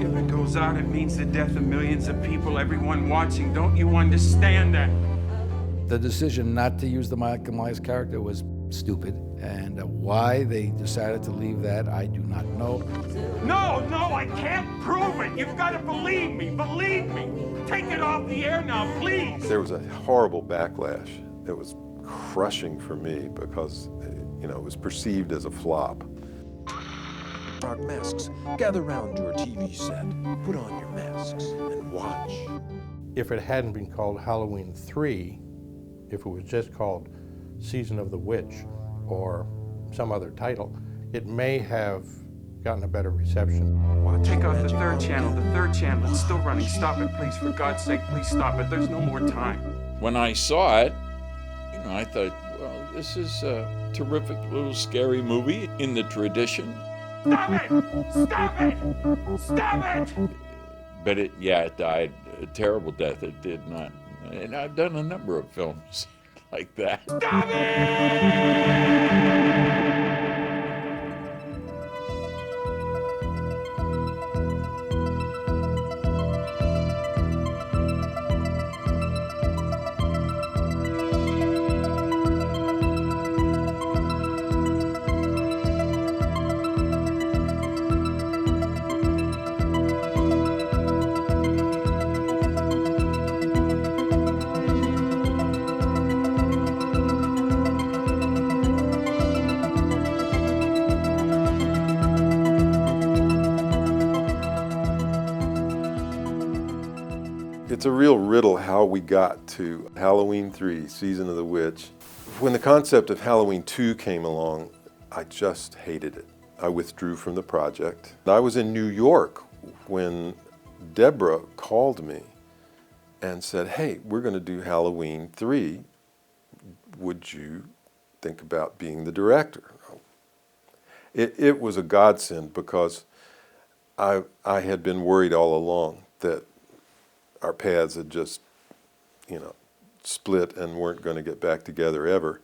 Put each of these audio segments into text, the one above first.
If it goes out, it means the death of millions of people, everyone watching. Don't you understand that? The decision not to use the Michael Myers character was stupid, and why they decided to leave that, I do not know. No, I can't prove it. You've got to believe me. Believe me. Take it off the air now, please. There was a horrible backlash. It was crushing for me because, it was perceived as a flop. Dark masks, gather round your TV set, put on your masks, and watch. If it hadn't been called Halloween 3, if it was just called Season of the Witch or some other title, it may have gotten a better reception. Take off the third channel. The third channel. It's still running. Stop it, please. For God's sake, please stop it. There's no more time. When I saw it, I thought, well, this is a terrific little scary movie in the tradition. Stop it! Stop it! Stop it! But it died a terrible death. It did not. And I've done a number of films like that. Stop it! It's a real riddle how we got to Halloween 3, Season of the Witch. When the concept of Halloween 2 came along, I just hated it. I withdrew from the project. I was in New York when Deborah called me and said, hey, we're going to do Halloween 3. Would you think about being the director? It was a godsend because I had been worried all along that our paths had just, split and weren't going to get back together ever.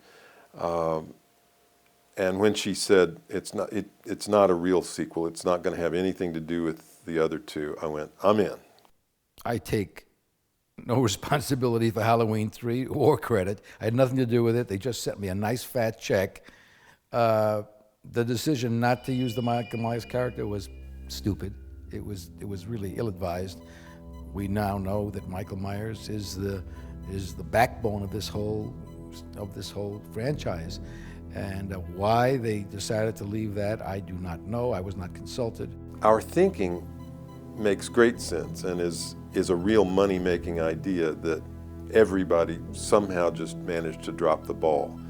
And when she said it's not a real sequel, it's not going to have anything to do with the other two, I went, I'm in. I take no responsibility for Halloween 3 or credit. I had nothing to do with it. They just sent me a nice fat check. The decision not to use the Michael Myers character was stupid. It was really ill-advised. We now know that Michael Myers is the backbone of this whole franchise, and why they decided to leave that, I do not know. I was not consulted. Our thinking makes great sense and is a real money-making idea that everybody somehow just managed to drop the ball,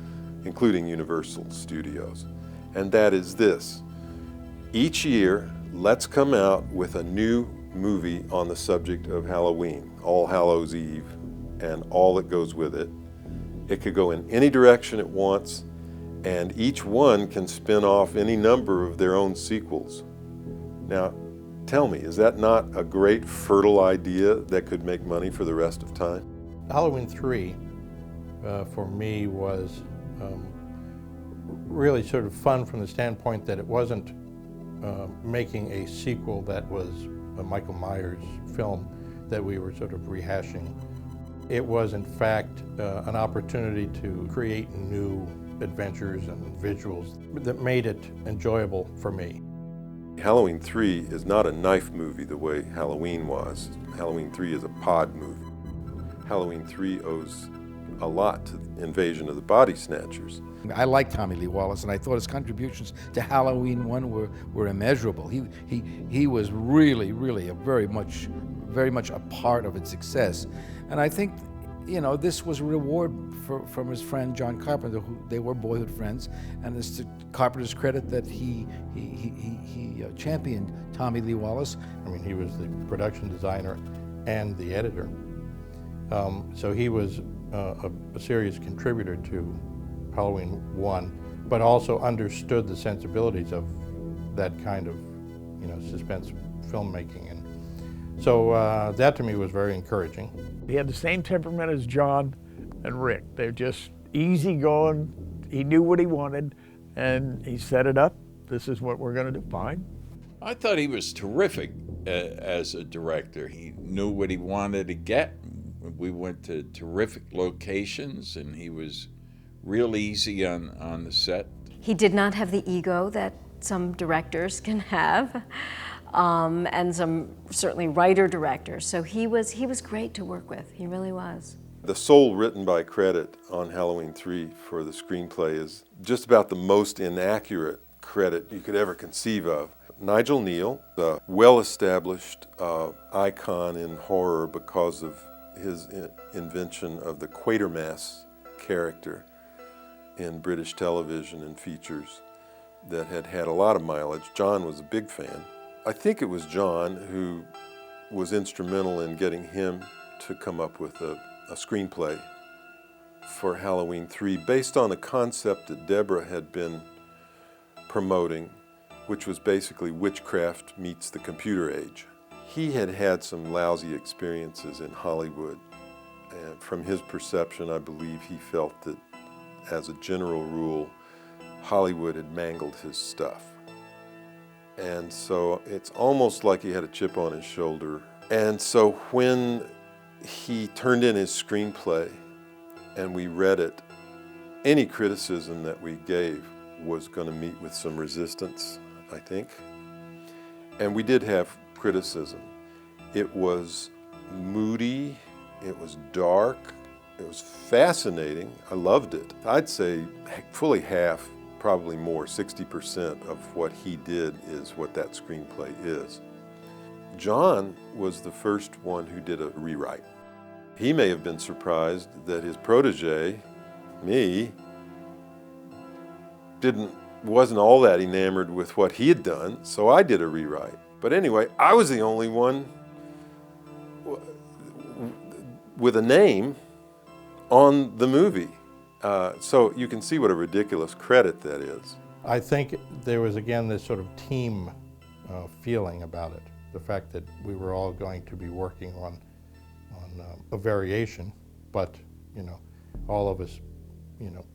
including Universal Studios, and that is this: each year, let's come out with a new movie on the subject of Halloween, All Hallows Eve, and all that goes with it. It could go in any direction it wants, and each one can spin off any number of their own sequels. Now, tell me, is that not a great, fertile idea that could make money for the rest of time? Halloween 3, for me, was really sort of fun from the standpoint that it wasn't making a sequel that was a Michael Myers film that we were sort of rehashing. It was, in fact, an opportunity to create new adventures and visuals that made it enjoyable for me. Halloween 3 is not a knife movie the way Halloween was. Halloween 3 is a pod movie. Halloween 3 owes a lot to Invasion of the Body Snatchers. I like Tommy Lee Wallace, and I thought his contributions to Halloween 1 were immeasurable. He was really a very much a part of its success, and I think this was a reward from his friend John Carpenter, who they were boyhood friends, and it's to Carpenter's credit that he championed Tommy Lee Wallace. I mean, he was the production designer and the editor, so he was a serious contributor to Halloween 1, but also understood the sensibilities of that kind of, suspense filmmaking. And so that to me was very encouraging. He had the same temperament as John and Rick. They're just easygoing. He knew what he wanted, and he set it up, this is what we're going to do. Fine. I thought he was terrific as a director. He knew what he wanted to get. We went to terrific locations, and he was real easy on the set. He did not have the ego that some directors can have, and some certainly writer-directors. So he was great to work with. He really was. The sole written by credit on Halloween 3 for the screenplay is just about the most inaccurate credit you could ever conceive of. Nigel Neal, a well-established icon in horror because of his invention of the Quatermass character in British television and features that had a lot of mileage. John was a big fan. I think it was John who was instrumental in getting him to come up with a screenplay for Halloween 3 based on a concept that Deborah had been promoting, which was basically witchcraft meets the computer age. He had had some lousy experiences in Hollywood, and from his perception, I believe he felt that, as a general rule, Hollywood had mangled his stuff. And so it's almost like he had a chip on his shoulder. And so when he turned in his screenplay and we read it, any criticism that we gave was going to meet with some resistance, I think. And we did have criticism. It was moody, it was dark, it was fascinating. I loved it. I'd say fully half, probably more, 60% of what he did is what that screenplay is. John was the first one who did a rewrite. He may have been surprised that his protege, me, wasn't all that enamored with what he had done, so I did a rewrite. But anyway, I was the only one with a name on the movie. So you can see what a ridiculous credit that is. I think there was, again, this sort of team feeling about it. The fact that we were all going to be working on a variation, but, all of us,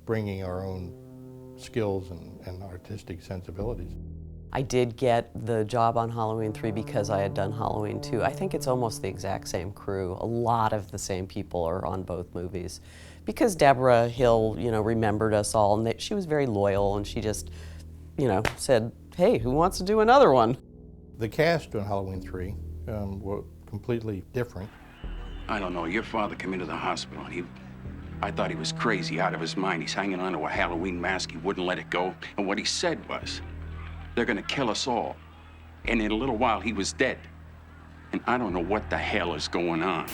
bringing our own skills and artistic sensibilities. I did get the job on Halloween 3 because I had done Halloween 2. I think it's almost the exact same crew. A lot of the same people are on both movies. Because Deborah Hill, remembered us all, and she was very loyal, and she just, said, hey, who wants to do another one? The cast on Halloween 3 were completely different. I don't know, your father came into the hospital, and I thought he was crazy, out of his mind. He's hanging onto a Halloween mask, he wouldn't let it go, and what he said was, they're gonna kill us all. And in a little while, he was dead. And I don't know what the hell is going on.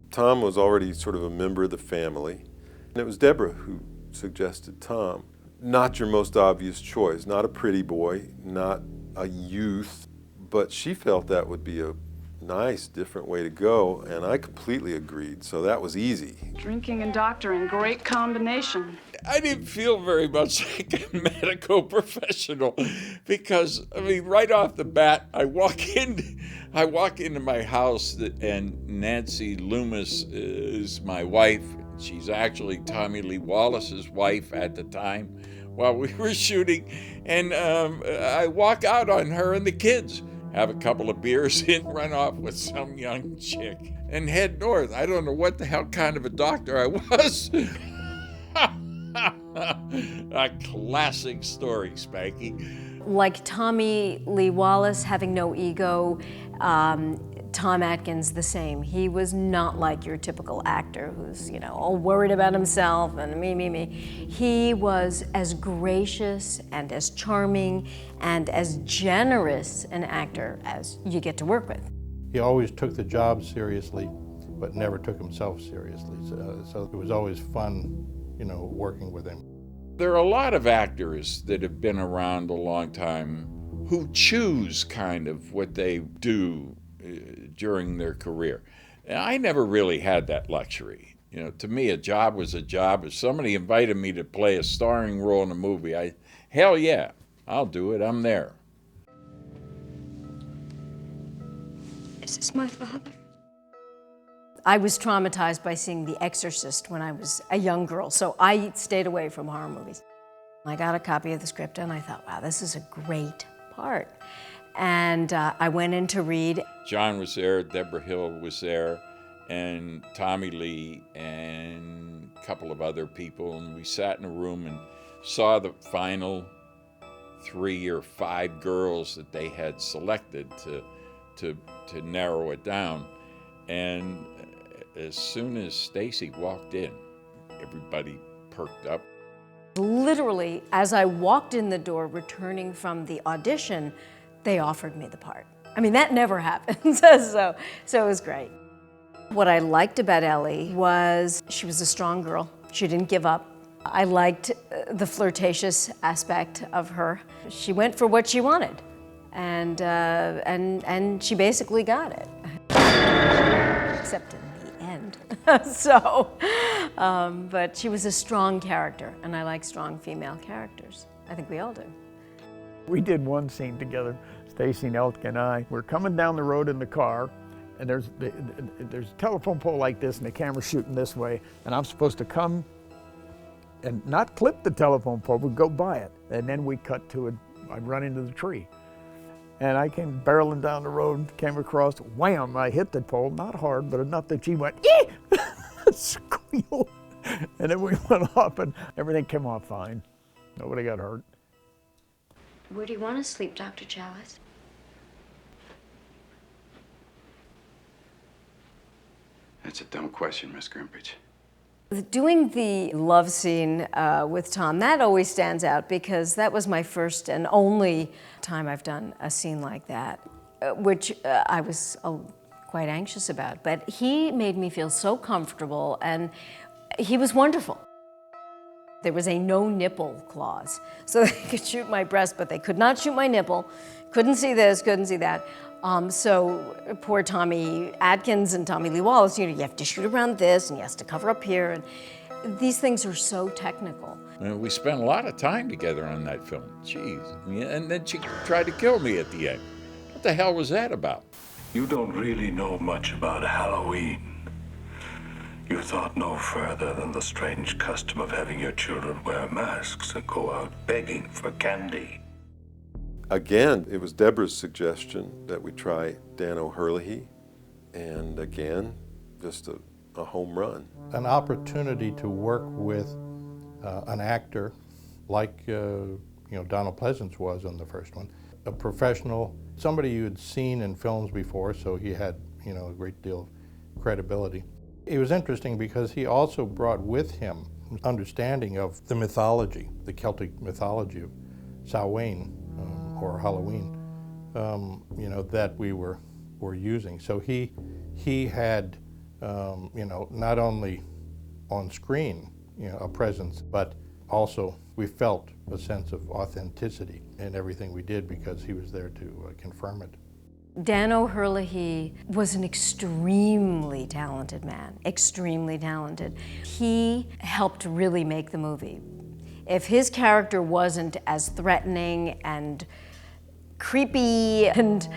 Tom was already sort of a member of the family. And it was Deborah who suggested Tom. Not your most obvious choice, not a pretty boy, not a youth, but she felt that would be a nice, different way to go, and I completely agreed, so that was easy. Drinking and doctoring, great combination. I didn't feel very much like a medical professional because, right off the bat, I walk into my house and Nancy Loomis is my wife. She's actually Tommy Lee Wallace's wife at the time while we were shooting. And I walk out on her and the kids, have a couple of beers and run off with some young chick and head north. I don't know what the hell kind of a doctor I was. A classic story, Spanky. Like Tommy Lee Wallace having no ego, Tom Atkins the same. He was not like your typical actor who's, all worried about himself and me. He was as gracious and as charming and as generous an actor as you get to work with. He always took the job seriously, but never took himself seriously. So it was always fun, working with him. There are a lot of actors that have been around a long time who choose kind of what they do during their career. And I never really had that luxury. To me, a job was a job. If somebody invited me to play a starring role in a movie, hell yeah, I'll do it. I'm there. Is this my father? I was traumatized by seeing The Exorcist when I was a young girl, so I stayed away from horror movies. I got a copy of the script and I thought, wow, this is a great part. And I went in to read. John was there, Deborah Hill was there, and Tommy Lee, and a couple of other people, and we sat in a room and saw the final 3 or 5 girls that they had selected to narrow it down. And as soon as Stacy walked in, everybody perked up. Literally, as I walked in the door returning from the audition, they offered me the part. I mean, that never happens, so it was great. What I liked about Ellie was she was a strong girl. She didn't give up. I liked the flirtatious aspect of her. She went for what she wanted, and she basically got it, except in the end. But she was a strong character, and I like strong female characters. I think we all do. We did one scene together, Stacy Nelk and I. We're coming down the road in the car, and there's a telephone pole like this, and the camera's shooting this way, and I'm supposed to come and not clip the telephone pole, but go by it. And then we cut to it, I run into the tree. And I came barreling down the road, came across, wham, I hit the pole, not hard, but enough that she went, "Yee!" Squeal. And then we went off and everything came off fine. Nobody got hurt. Where do you want to sleep, Dr. Chalice? That's a dumb question, Miss Grimbridge. Doing the love scene with Tom, that always stands out because that was my first and only time I've done a scene like that, which I was quite anxious about. But he made me feel so comfortable, and he was wonderful. There was a no nipple clause, so they could shoot my breast, but they could not shoot my nipple. Couldn't see this, couldn't see that. So poor Tommy Atkins and Tommy Lee Wallace, you have to shoot around this, and you have to cover up here, and these things are so technical. We spent a lot of time together on that film. Jeez. And then she tried to kill me at the end. What the hell was that about? You don't really know much about Halloween. You thought no further than the strange custom of having your children wear masks and go out begging for candy. Again, it was Deborah's suggestion that we try Dan O'Herlihy, and again, just a home run. An opportunity to work with an actor like Donald Pleasance was on the first one, a professional, somebody you had seen in films before, so he had a great deal of credibility. It was interesting because he also brought with him understanding of the mythology, the Celtic mythology of Samhain or Halloween, that we were using. So he had, not only on screen, a presence, but also we felt a sense of authenticity in everything we did because he was there to confirm it. Dan O'Herlihy was an extremely talented man, extremely talented. He helped really make the movie. If his character wasn't as threatening and creepy and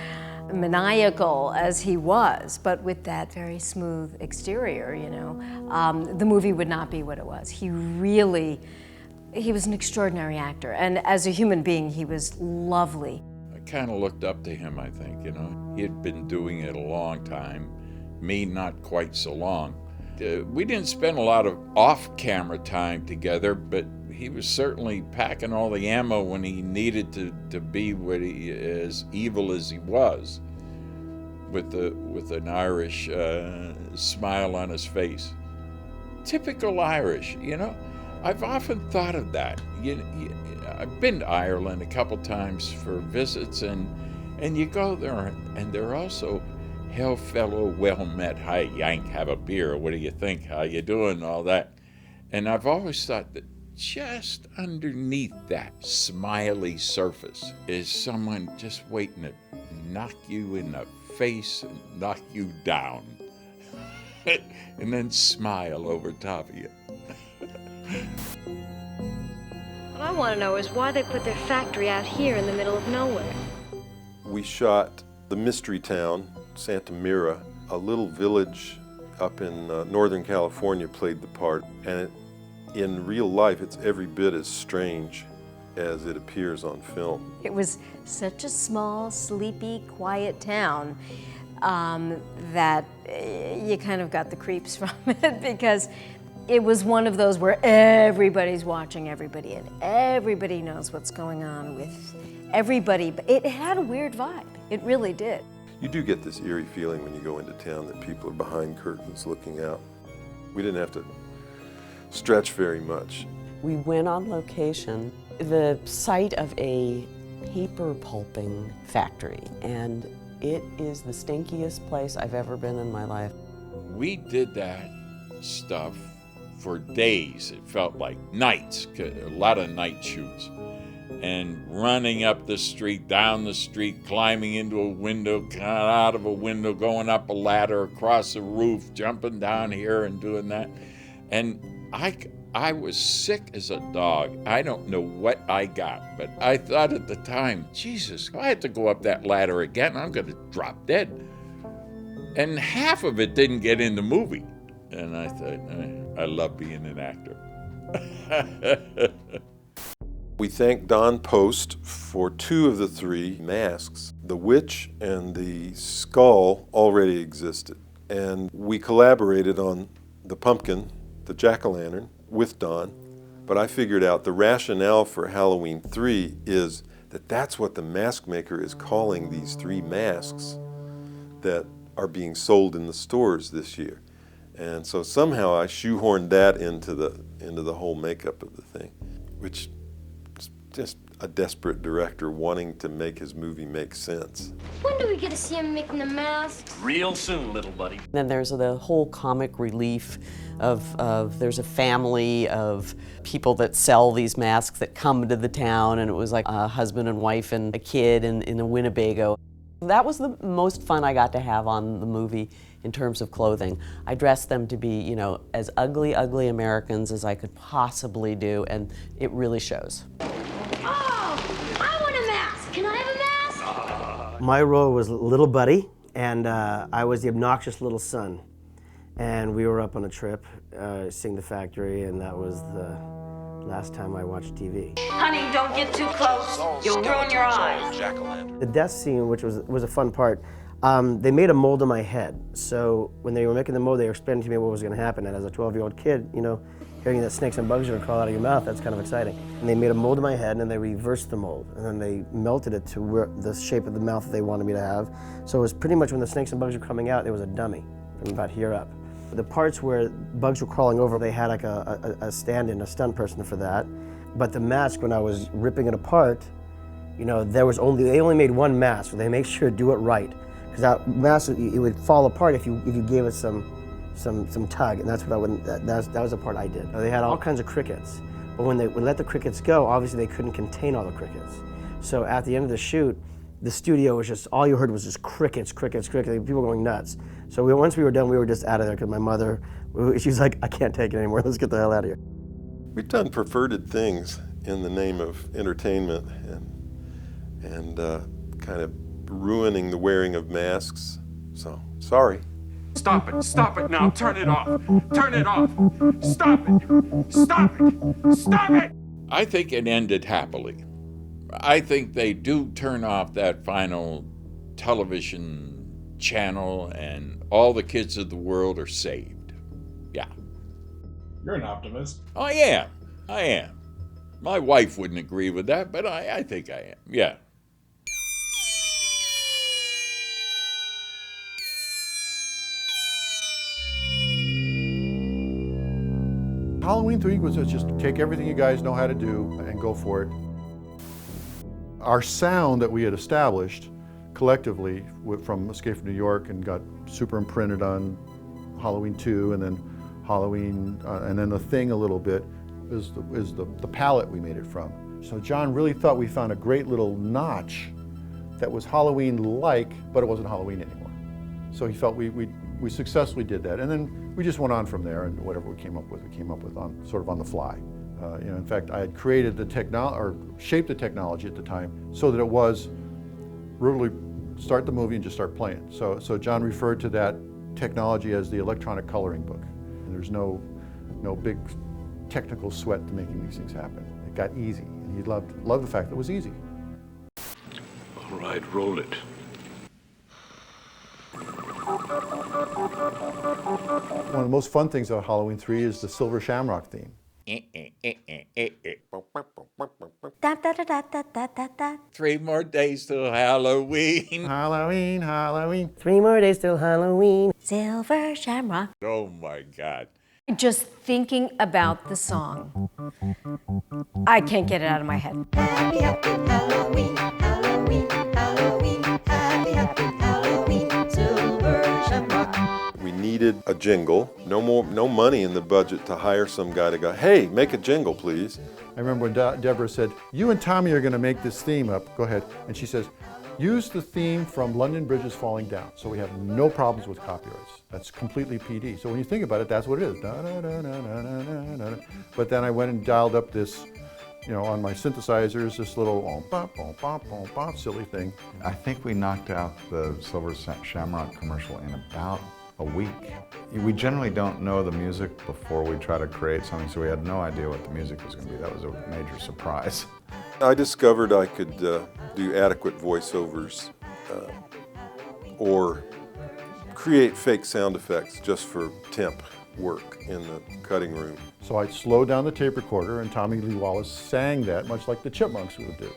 maniacal as he was, but with that very smooth exterior, the movie would not be what it was. He was an extraordinary actor, and as a human being, he was lovely. I kind of looked up to him, I think, He had been doing it a long time, me not quite so long. We didn't spend a lot of off-camera time together, but he was certainly packing all the ammo when he needed to be as evil as he was, with an Irish smile on his face. Typical Irish, I've often thought of that. I've been to Ireland a couple times for visits, and you go there, and they're also, "Hail fellow, well met, hi Yank, have a beer, what do you think, how you doing," all that. And I've always thought that just underneath that smiley surface is someone just waiting to knock you in the face and knock you down, and then smile over top of you. What I want to know is why they put their factory out here in the middle of nowhere. We shot the mystery town, Santa Mira, a little village up in Northern California played the part, and in real life it's every bit as strange as it appears on film. It was such a small, sleepy, quiet town that you kind of got the creeps from it, because it was one of those where everybody's watching everybody and everybody knows what's going on with everybody. But it had a weird vibe. It really did. You do get this eerie feeling when you go into town that people are behind curtains looking out. We didn't have to stretch very much. We went on location, the site of a paper pulping factory, and it is the stinkiest place I've ever been in my life. We did that stuff for days. It felt like nights, a lot of night shoots. And running up the street, down the street, climbing into a window, out of a window, going up a ladder, across a roof, jumping down here and doing that. And I was sick as a dog. I don't know what I got, but I thought at the time, Jesus, if I had to go up that ladder again, I'm going to drop dead. And half of it didn't get in the movie. And I thought, I love being an actor. We thank Don Post for 2 of the 3 masks. The witch and the skull already existed. And we collaborated on the pumpkin, the jack-o'-lantern, with Don. But I figured out the rationale for Halloween 3 is that that's what the mask maker is calling these 3 masks that are being sold in the stores this year. And so somehow I shoehorned that into the whole makeup of the thing, which is just a desperate director wanting to make his movie make sense. When do we get to see him making the masks? Real soon, little buddy. Then there's the whole comic relief of there's a family of people that sell these masks that come to the town, and it was like a husband and wife and a kid in a Winnebago. That was the most fun I got to have on the movie in terms of clothing. I dressed them to be, you know, as ugly Americans as I could possibly do, and it really shows. Oh, I want a mask. Can I have a mask? My role was Little Buddy, and I was the obnoxious little son. And we were up on a trip, seeing the factory, and that was the last time I watched TV. Honey, don't get too close. You'll ruin your eyes. The death scene, which was a fun part, they made a mold of my head. So when they were making the mold, they were explaining to me what was going to happen. And as a 12-year-old kid, you know, hearing that snakes and bugs are going to crawl out of your mouth, that's kind of exciting. And they made a mold of my head, and then they reversed the mold. And then they melted it to where the shape of the mouth that they wanted me to have. So it was pretty much when the snakes and bugs were coming out, it was a dummy from about here up. The parts where bugs were crawling over, they had like a stand-in, a stunt person for that. But the mask, when I was ripping it apart, you know, they only made one mask, so they made sure to do it right. Because that mask, it would fall apart if you gave it some tug, and that's what that was the part I did. They had all kinds of crickets, but when they would let the crickets go, obviously they couldn't contain all the crickets. So at the end of the shoot, the studio was just, all you heard was just crickets, crickets, crickets, people going nuts. So once we were done, we were just out of there, because my mother, she was like, I can't take it anymore, let's get the hell out of here. We've done perverted things in the name of entertainment and kind of ruining the wearing of masks, so sorry. Stop it now, turn it off, stop it! I think it ended happily. I think they do turn off that final television channel and all the kids of the world are saved. Yeah. You're an optimist. I am. My wife wouldn't agree with that, but I think I am, yeah. Halloween 3 was just take everything you guys know how to do and go for it. Our sound that we had established collectively from Escape from New York and got super imprinted on Halloween 2 and then Halloween and then The Thing a little bit is the palette we made it from. So John really thought we found a great little notch that was Halloween-like, but it wasn't Halloween anymore. So he felt we successfully did that, and then we just went on from there, and whatever we came up with on sort of on the fly. You know, in fact, I had created the technology, or shaped the technology at the time, so that it was literally start the movie and just start playing. So John referred to that technology as the electronic coloring book. And there's no big technical sweat to making these things happen. got easy. And he loved the fact that it was easy. All right, roll it. One of the most fun things about Halloween 3 is the Silver Shamrock theme. Da, da, da, da, da, da, da, da. 3 more days till Halloween. Halloween, Halloween. 3 more days till Halloween. Silver Shamrock. Oh my God. Just thinking about the song, I can't get it out of my head. Happy, happy Halloween, Halloween, Halloween, happy, happy Halloween, Silver Shamrock. We needed a jingle. No money in the budget to hire some guy to go, hey, make a jingle, please. I remember when Deborah said, you and Tommy are going to make this theme up. Go ahead. And she says, use the theme from London Bridge is Falling Down. So we have no problems with copyrights. That's completely PD. So when you think about it, that's what it is. Da, da, da, da, da, da, da. But then I went and dialed up this, on my synthesizers, this little silly thing. I think we knocked out the Silver Shamrock commercial in about a week. We generally don't know the music before we try to create something, so we had no idea what the music was going to be. That was a major surprise. I discovered I could do adequate voiceovers or create fake sound effects just for temp work in the cutting room. So I slowed down the tape recorder, and Tommy Lee Wallace sang that much like the Chipmunks would do.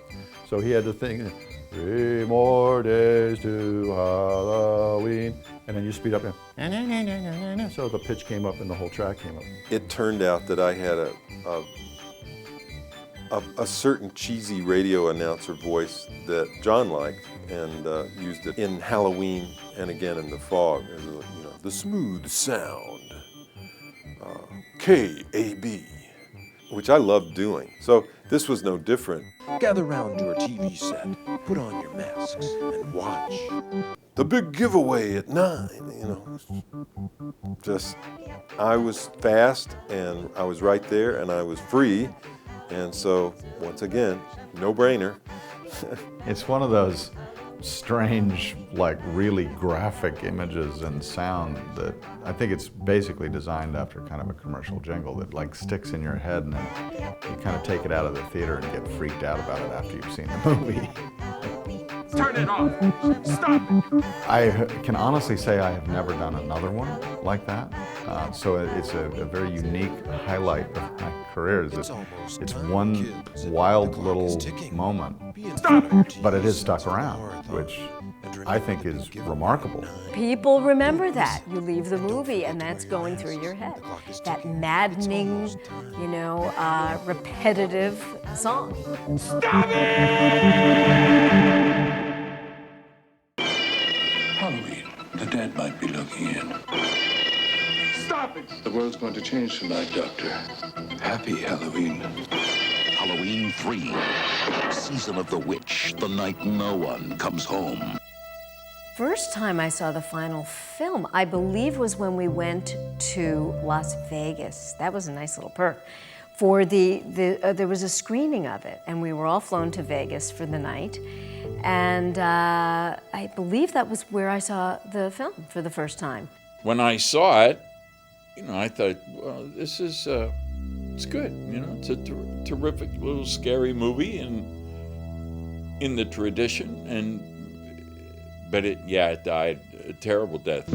So he had to think, 3 more days to Halloween, and then you speed up, and so the pitch came up and the whole track came up. It turned out that I had a certain cheesy radio announcer voice that John liked and used it in Halloween and again in The Fog. As the smooth sound, K-A-B, which I loved doing. So this was no different. Gather round your TV set, put on your masks, and watch. The big giveaway at 9, I was fast and I was right there and I was free. And so, once again, no-brainer. It's one of those strange, really graphic images and sound that I think it's basically designed after kind of a commercial jingle that sticks in your head, and then you kind of take it out of the theater and get freaked out about it after you've seen the movie. Turn it off. Stop it. I can honestly say I have never done another one like that. So it's a very unique highlight of my career. It's one wild little moment, but it is stuck around, which I think is remarkable. People remember that. You leave the movie and that's going through your head. That maddening, repetitive song. Stop it! Halloween. The dead might be looking in. Stop it! The world's going to change tonight, Doctor. Happy Halloween. Halloween 3, Season of the Witch, the night no one comes home. First time I saw the final film, I believe, was when we went to Las Vegas. That was a nice little perk. For there was a screening of it, and we were all flown to Vegas for the night. And I believe that was where I saw the film for the first time. When I saw it, I thought, well, this is, it's good. It's a terrific little scary movie and in the tradition. But it died a terrible death.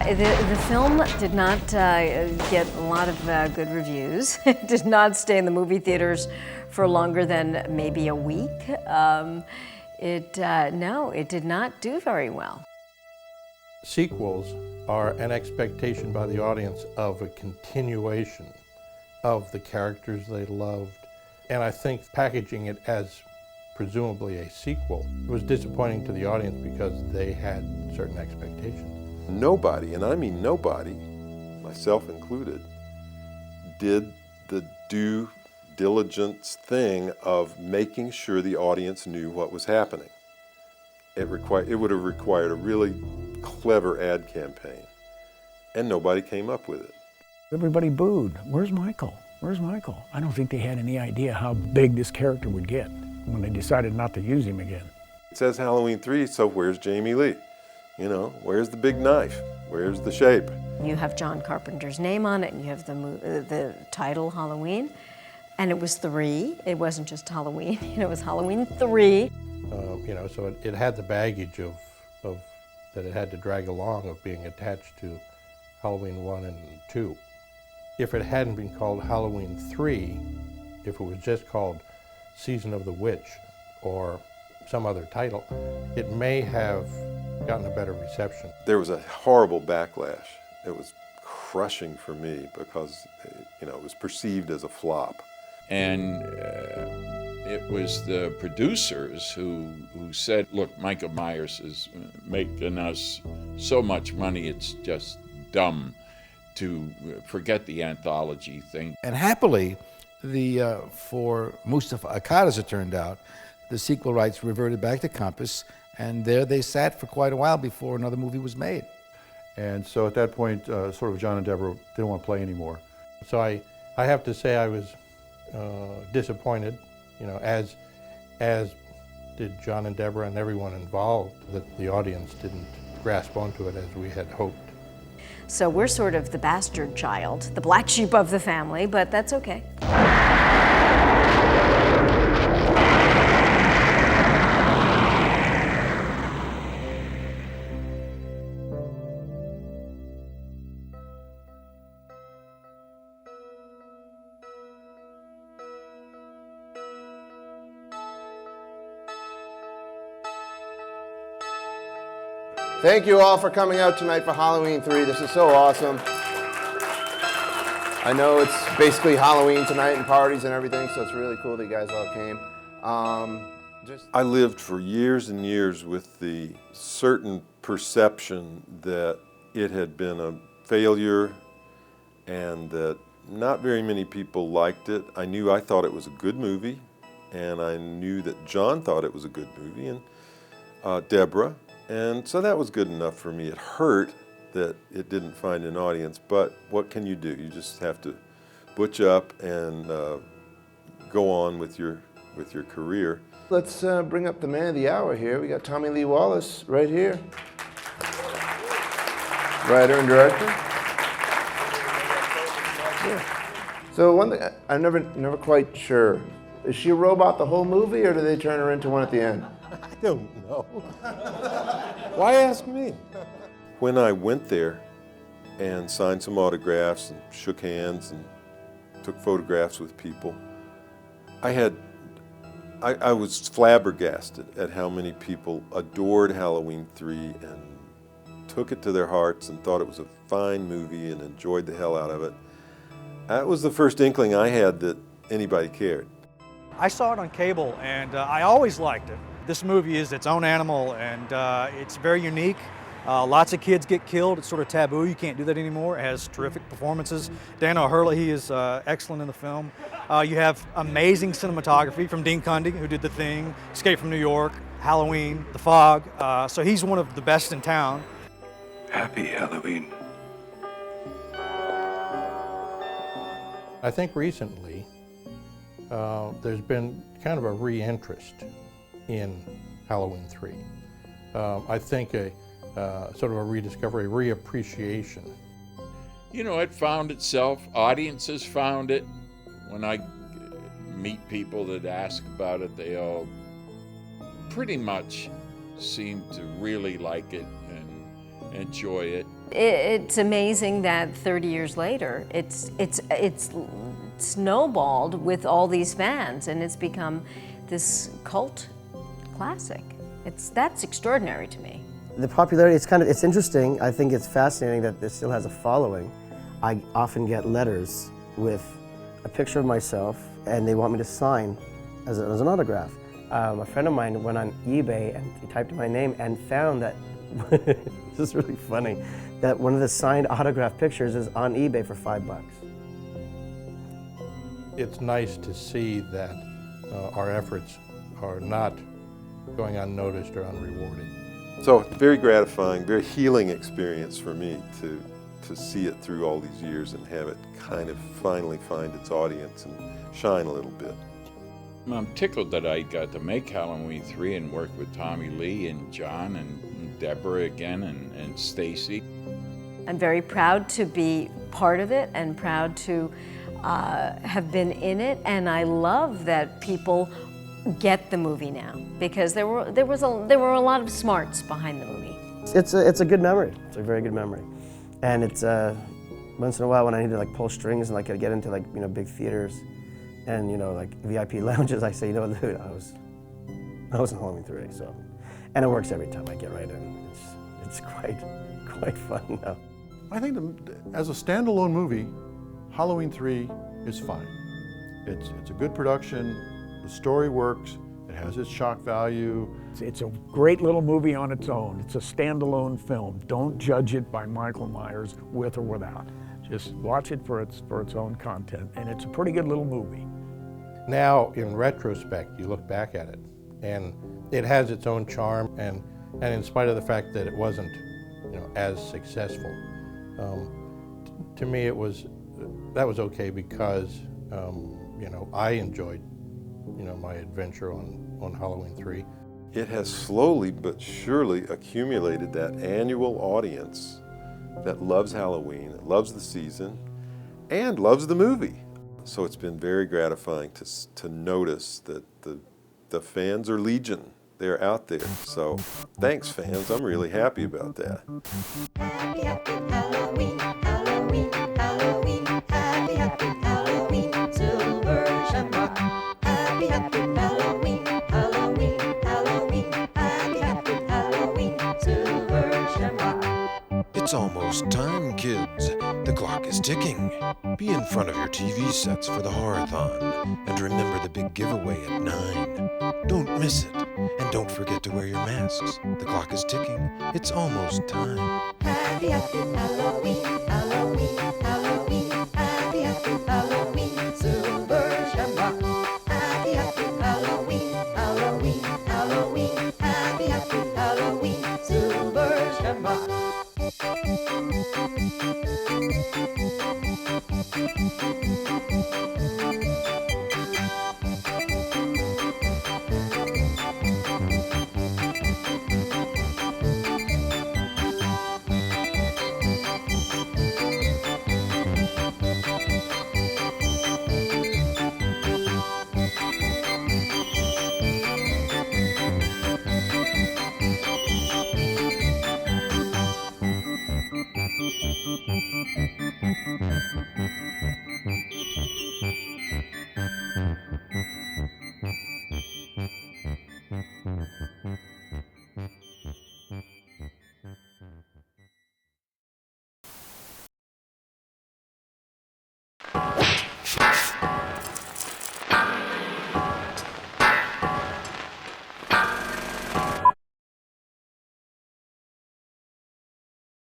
The film did not get a lot of good reviews. It did not stay in the movie theaters for longer than maybe a week. It did not do very well. Sequels are an expectation by the audience of a continuation of the characters they loved. And I think packaging it as presumably a sequel was disappointing to the audience because they had certain expectations. Nobody, and I mean nobody, myself included, did the due diligence thing of making sure the audience knew what was happening. It would have required a really clever ad campaign, and nobody came up with it. Everybody booed. Where's Michael? Where's Michael? I don't think they had any idea how big this character would get when they decided not to use him again. It says Halloween 3, so where's Jamie Lee? Where's the big knife? Where's the shape? You have John Carpenter's name on it, and you have the title Halloween. And it was 3. It wasn't just Halloween. It was Halloween 3. So it had the baggage of that it had to drag along of being attached to Halloween 1 and 2. If it hadn't been called Halloween 3, if it was just called Season of the Witch or some other title, it may have gotten a better reception. There was a horrible backlash. It was crushing for me because, it was perceived as a flop. And it was the producers who said, look, Michael Myers is making us so much money, it's just dumb to forget the anthology thing. And happily, for Mustafa Akkad, as it turned out, the sequel rights reverted back to Compass, and there they sat for quite a while before another movie was made. And so at that point, sort of John and Deborah didn't want to play anymore. So I have to say I was disappointed, as did John and Deborah and everyone involved, that the audience didn't grasp onto it as we had hoped. So we're sort of the bastard child, the black sheep of the family, but that's okay. Thank you all for coming out tonight for Halloween 3. This is so awesome. I know it's basically Halloween tonight and parties and everything, so it's really cool that you guys all came. I lived for years and years with the certain perception that it had been a failure and that not very many people liked it. I thought it was a good movie, and I knew that John thought it was a good movie, and Deborah. And so that was good enough for me. It hurt that it didn't find an audience, but what can you do? You just have to butch up and go on with your career. Let's bring up the man of the hour here. We got Tommy Lee Wallace right here. Writer and director. Yeah. So one thing, I'm never quite sure. Is she a robot the whole movie, or do they turn her into one at the end? I don't know. Why ask me? When I went there and signed some autographs and shook hands and took photographs with people, I was flabbergasted at how many people adored Halloween 3 and took it to their hearts and thought it was a fine movie and enjoyed the hell out of it. That was the first inkling I had that anybody cared. I saw it on cable, and I always liked it. This movie is its own animal, and it's very unique. Lots of kids get killed. It's sort of taboo. You can't do that anymore. It has terrific performances. Dan O'Hurley, he is excellent in the film. You have amazing cinematography from Dean Cundy, who did The Thing, Escape from New York, Halloween, The Fog. So he's one of the best in town. Happy Halloween. I think recently there's been kind of a re-interest in Halloween 3. I think a sort of a rediscovery, reappreciation. It found itself, audiences found it. When I meet people that ask about it, they all pretty much seem to really like it and enjoy it. It's amazing that 30 years later, it's snowballed with all these fans, and it's become this cult classic. That's extraordinary to me. The popularity, it's interesting. I think it's fascinating that this still has a following. I often get letters with a picture of myself, and they want me to sign as an autograph. A friend of mine went on eBay and he typed in my name and found that, this is really funny, that one of the signed autograph pictures is on eBay for $5. It's nice to see that our efforts are not going unnoticed or unrewarded. So very gratifying, very healing experience for me to see it through all these years and have it kind of finally find its audience and shine a little bit. I'm tickled that I got to make Halloween 3 and work with Tommy Lee and John and Deborah again and Stacy. I'm very proud to be part of it and proud to have been in it, and I love that people get the movie now, because there were a lot of smarts behind the movie. It's a good memory. It's a very good memory, and it's once in a while when I need to like pull strings and like get into like big theaters, and like VIP lounges, I say, dude, I was in Halloween 3, so, and it works every time I get right in. It's quite fun now. I think as a standalone movie, Halloween 3 is fine. It's a good production, the story works, it has its shock value. It's a great little movie on its own. It's a standalone film. Don't judge it by Michael Myers with or without. Just watch it for its own content, and it's a pretty good little movie. Now, in retrospect, you look back at it, and it has its own charm, and in spite of the fact that it wasn't, as successful, to me that was okay because, I enjoyed, my adventure on Halloween 3. It has slowly but surely accumulated that annual audience that loves Halloween, loves the season, and loves the movie. So it's been very gratifying to notice that the fans are legion. They're out there. So thanks, fans. I'm really happy about that. Happy, happy Halloween, Halloween, Halloween. Happy, happy Halloween, Silver Shamrock. Happy, happy Halloween, Halloween, Halloween. Happy, happy Halloween, Silver Shamrock. It's almost time, kids. The clock is ticking. Be in front of your TV sets for the Horror-thon. And remember the big giveaway at 9. Don't miss it. And don't forget to wear your masks. The clock is ticking. It's almost time. Happy, happy Halloween, Halloween, Halloween. Happy, happy Halloween, Silver Shamrock. Happy, happy Halloween, Halloween, Halloween. Happy, happy Halloween, Silver Shamrock.